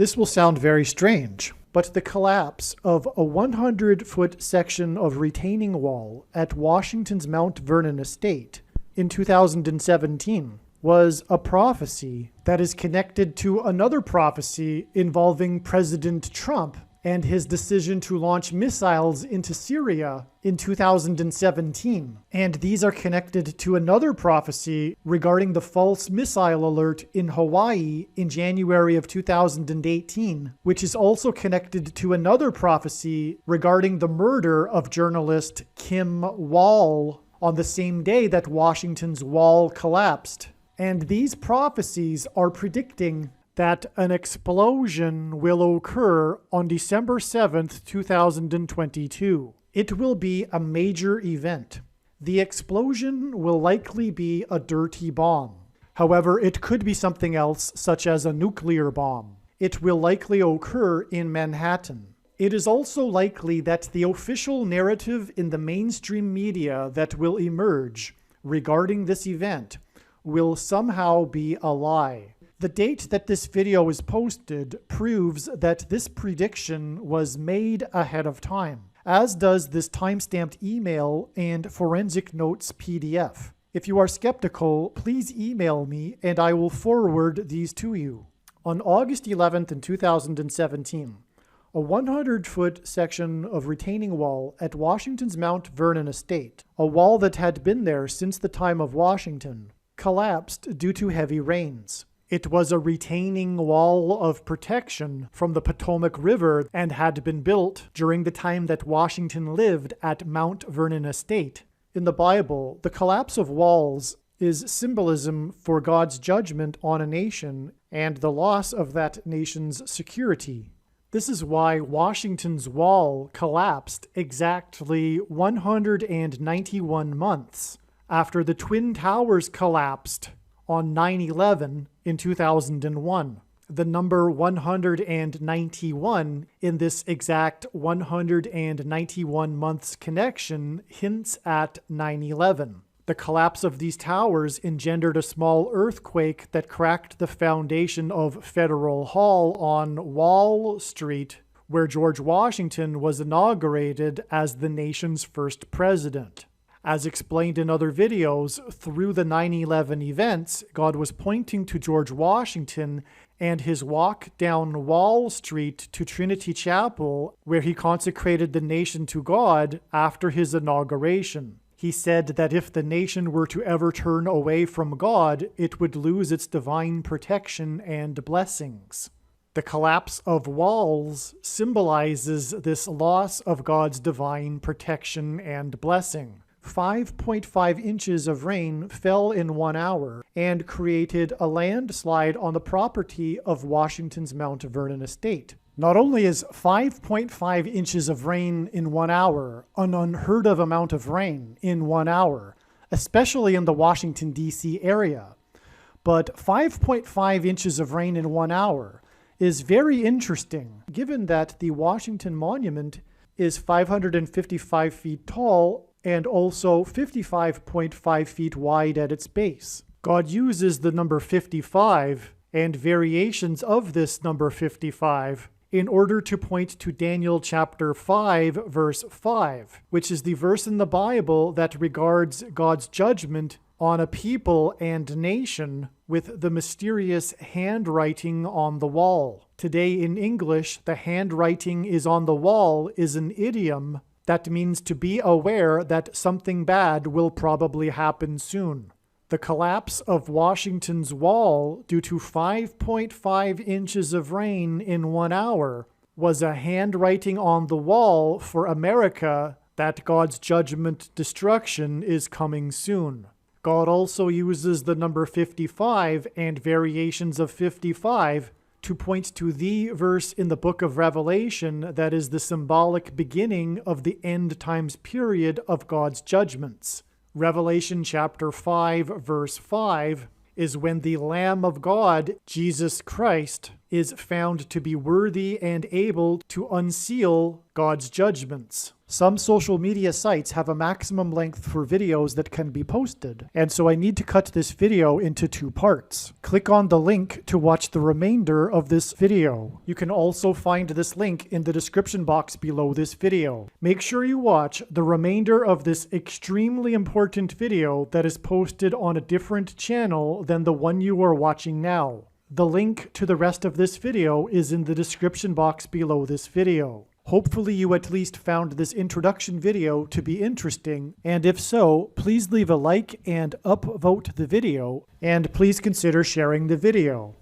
This will sound very strange, but the collapse of a 100-foot section of retaining wall at Washington's Mount Vernon estate in 2017 was a prophecy that is connected to another prophecy involving President Trump and his decision to launch missiles into Syria in 2017. And these are connected to another prophecy regarding the false missile alert in Hawaii in January of 2018, which is also connected to another prophecy regarding the murder of journalist Kim Wall on the same day that Washington's wall collapsed. And these prophecies are predicting that an explosion will occur on December 7th, 2022. It will be a major event. The explosion will likely be a dirty bomb. However, it could be something else, such as a nuclear bomb. It will likely occur in Manhattan. It is also likely that the official narrative in the mainstream media that will emerge regarding this event will somehow be a lie. The date that this video is posted proves that this prediction was made ahead of time, as does this timestamped email and forensic notes PDF. If you are skeptical, please email me and I will forward these to you. On August 11th in 2017, a 100-foot section of retaining wall at Washington's Mount Vernon estate, a wall that had been there since the time of Washington, collapsed due to heavy rains. It was a retaining wall of protection from the Potomac River and had been built during the time that Washington lived at Mount Vernon Estate. In the Bible, the collapse of walls is symbolism for God's judgment on a nation and the loss of that nation's security. This is why Washington's wall collapsed exactly 191 months after the Twin Towers collapsed on 9/11 in 2001. The number 191 in this exact 191 months connection hints at 9/11. The collapse of these towers engendered a small earthquake that cracked the foundation of Federal Hall on Wall Street, where George Washington was inaugurated as the nation's first president. As explained in other videos, through the 9/11 events, God was pointing to George Washington and his walk down Wall Street to Trinity Chapel, where he consecrated the nation to God after his inauguration. He said that if the nation were to ever turn away from God, it would lose its divine protection and blessings. The collapse of walls symbolizes this loss of God's divine protection and blessing. 5.5 inches of rain fell in 1 hour and created a landslide on the property of Washington's Mount Vernon estate. Not only is 5.5 inches of rain in 1 hour an unheard of amount of rain in 1 hour, especially in the Washington, D.C. area, but 5.5 inches of rain in 1 hour is very interesting, given that the Washington Monument is 555 feet tall and also 55.5 feet wide at its base. God uses the number 55 and variations of this number 55 in order to point to Daniel chapter 5, verse 5, which is the verse in the Bible that regards God's judgment on a people and nation with the mysterious handwriting on the wall. Today in English, the handwriting is on the wall is an idiom that means to be aware that something bad will probably happen soon. The collapse of Washington's wall due to 5.5 inches of rain in 1 hour was a handwriting on the wall for America that God's judgment destruction is coming soon. God also uses the number 55 and variations of 55 to point to the verse in the book of Revelation that is the symbolic beginning of the end times period of God's judgments. Revelation chapter 5, verse 5 is when the Lamb of God, Jesus Christ, is found to be worthy and able to unseal God's judgments. Some social media sites have a maximum length for videos that can be posted, and so I need to cut this video into 2 parts. Click on the link to watch the remainder of this video. You can also find this link in the description box below this video. Make sure you watch the remainder of this extremely important video that is posted on a different channel than the one you are watching now. The link to the rest of this video is in the description box below this video. Hopefully you at least found this introduction video to be interesting, and if so, please leave a like and upvote the video, and please consider sharing the video.